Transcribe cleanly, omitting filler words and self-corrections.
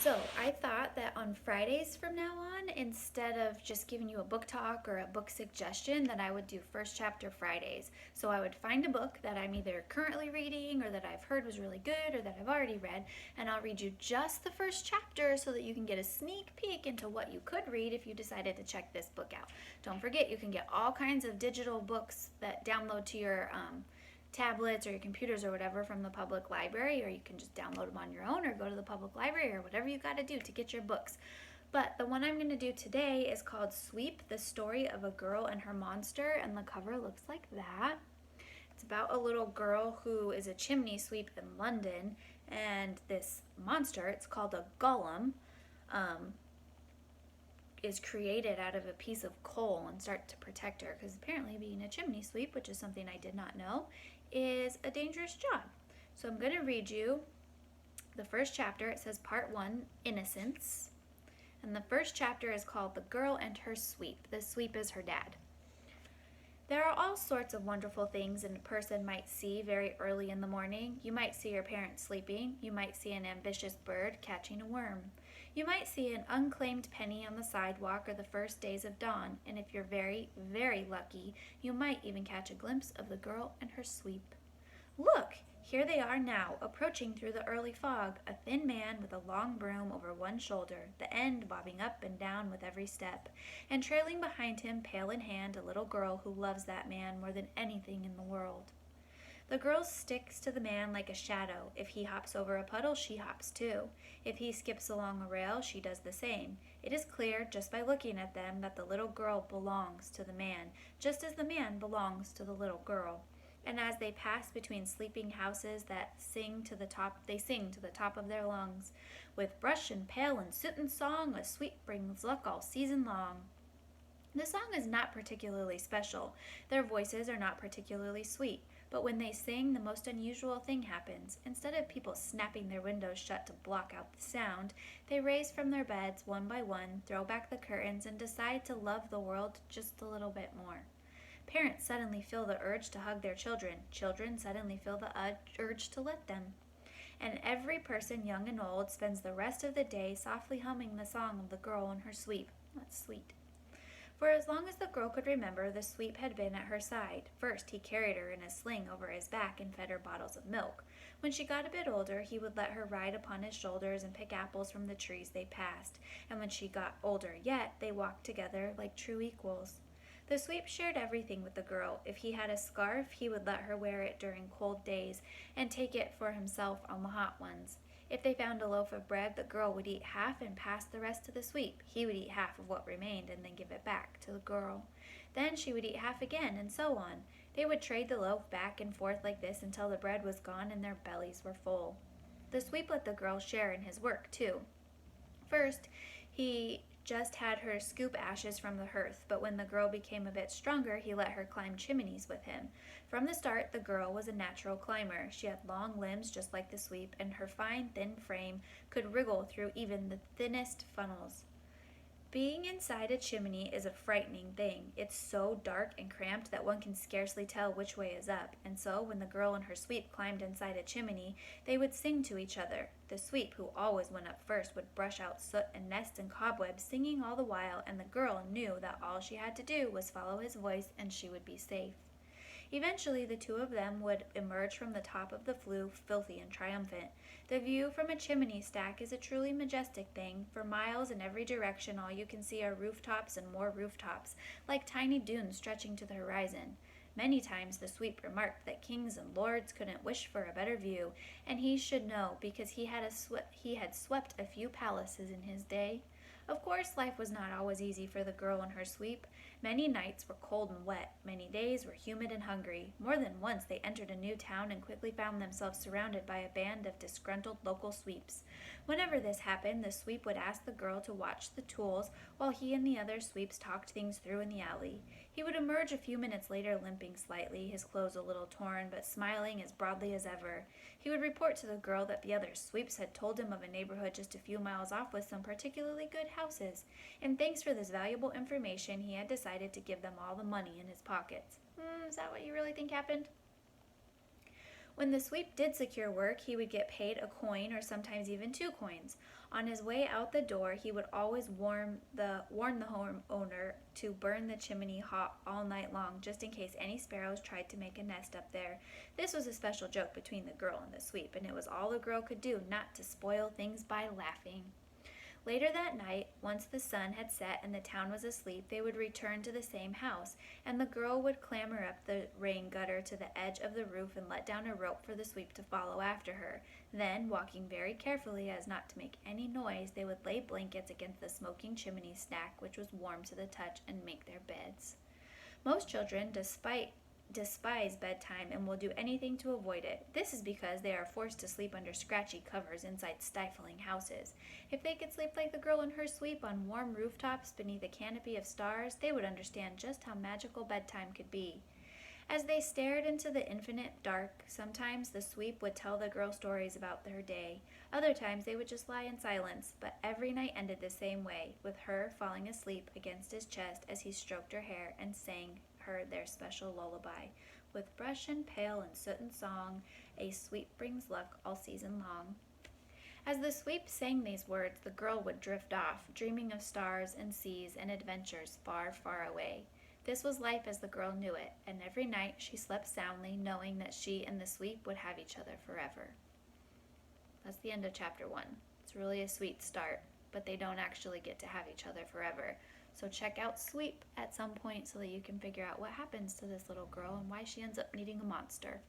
So, I thought that on Fridays from now on, instead of just giving you a book talk or a book suggestion, that I would do first chapter Fridays. So, I would find a book that I'm either currently reading or that I've heard was really good or that I've already read, and I'll read you just the first chapter so that you can get a sneak peek into what you could read if you decided to check this book out. Don't forget, you can get all kinds of digital books that download to your tablets or your computers or whatever from the public library, or you can just download them on your own or go to the public library or whatever you got to do to get your books. But the one I'm going to do today is called Sweep, the Story of a Girl and Her Monster, and the cover looks like that. It's about a little girl who is a chimney sweep in London, and this monster, it's called a golem, um, is created out of a piece of coal and start to protect her, because apparently being a chimney sweep, which is something I did not know, is a dangerous job. So I'm going to read you the first chapter. It says Part 1, Innocence. And the first chapter is called The Girl and Her Sweep. The sweep is her dad. There are all sorts of wonderful things a person might see very early in the morning. You might see your parents sleeping. You might see an ambitious bird catching a worm. You might see an unclaimed penny on the sidewalk or the first days of dawn, and if you're very, very lucky, you might even catch a glimpse of the girl and her sweep. Look! Here they are now, approaching through the early fog, a thin man with a long broom over one shoulder, the end bobbing up and down with every step, and trailing behind him, pail in hand, a little girl who loves that man more than anything in the world. The girl sticks to the man like a shadow. If he hops over a puddle, she hops too. If he skips along a rail, she does the same. It is clear, just by looking at them, that the little girl belongs to the man, just as the man belongs to the little girl. And as they pass between sleeping houses that sing to the top of their lungs. With brush and pail and soot and song, a sweep brings luck all season long. The song is not particularly special. Their voices are not particularly sweet. But when they sing, the most unusual thing happens. Instead of people snapping their windows shut to block out the sound, they raise from their beds one by one, throw back the curtains, and decide to love the world just a little bit more. Parents suddenly feel the urge to hug their children. Children suddenly feel the urge to let them. And every person, young and old, spends the rest of the day softly humming the song of the girl and her sweep. That's sweet. For as long as the girl could remember, the sweep had been at her side. First, he carried her in a sling over his back and fed her bottles of milk. When she got a bit older, he would let her ride upon his shoulders and pick apples from the trees they passed. And when she got older yet, they walked together like true equals. The sweep shared everything with the girl. If he had a scarf, he would let her wear it during cold days and take it for himself on the hot ones. If they found a loaf of bread, the girl would eat half and pass the rest to the sweep. He would eat half of what remained and then give it back to the girl. Then she would eat half again, and so on. They would trade the loaf back and forth like this until the bread was gone and their bellies were full. The sweep let the girl share in his work, too. First, he just had her scoop ashes from the hearth, but when the girl became a bit stronger, he let her climb chimneys with him. From the start, the girl was a natural climber. She had long limbs just like the sweep, and her fine, thin frame could wriggle through even the thinnest funnels. Being inside a chimney is a frightening thing. It's so dark and cramped that one can scarcely tell which way is up, and so when the girl and her sweep climbed inside a chimney, they would sing to each other. The sweep, who always went up first, would brush out soot and nests and cobwebs, singing all the while, and the girl knew that all she had to do was follow his voice and she would be safe. Eventually, the two of them would emerge from the top of the flue, filthy and triumphant. The view from a chimney stack is a truly majestic thing. For miles in every direction, all you can see are rooftops and more rooftops, like tiny dunes stretching to the horizon. Many times the sweep remarked that kings and lords couldn't wish for a better view, and he should know because he had swept a few palaces in his day. Of course, life was not always easy for the girl and her sweep. Many nights were cold and wet. Many days were humid and hungry. More than once they entered a new town and quickly found themselves surrounded by a band of disgruntled local sweeps. Whenever this happened, the sweep would ask the girl to watch the tools while he and the other sweeps talked things through in the alley. He would emerge a few minutes later limping slightly, his clothes a little torn, but smiling as broadly as ever. He would report to the girl that the other sweeps had told him of a neighborhood just a few miles off with some particularly good houses, and thanks for this valuable information, he had decided to give them all the money in his pockets. Is that what you really think happened? When the sweep did secure work, he would get paid a coin or sometimes even 2 coins. On his way out the door, he would always warn the homeowner to burn the chimney hot all night long, just in case any sparrows tried to make a nest up there. This was a special joke between the girl and the sweep, and it was all the girl could do not to spoil things by laughing. Later that night, once the sun had set and the town was asleep, they would return to the same house, and the girl would clamber up the rain gutter to the edge of the roof and let down a rope for the sweep to follow after her. Then, walking very carefully as not to make any noise, they would lay blankets against the smoking chimney stack, which was warm to the touch, and make their beds. Most children, despise bedtime and will do anything to avoid it. This is because they are forced to sleep under scratchy covers inside stifling houses. If they could sleep like the girl and her sweep on warm rooftops beneath a canopy of stars, they would understand just how magical bedtime could be. As they stared into the infinite dark, sometimes the sweep would tell the girl stories about their day. Other times they would just lie in silence, but every night ended the same way, with her falling asleep against his chest as he stroked her hair and sang her their special lullaby. With brush and pail and soot and song, a sweep brings luck all season long. As the sweep sang these words, the girl would drift off, dreaming of stars and seas and adventures far, far away. This was life as the girl knew it, and every night she slept soundly, knowing that she and the sweep would have each other forever. That's the end of chapter 1. It's really a sweet start, but they don't actually get to have each other forever. So check out Sweep at some point so that you can figure out what happens to this little girl and why she ends up needing a monster.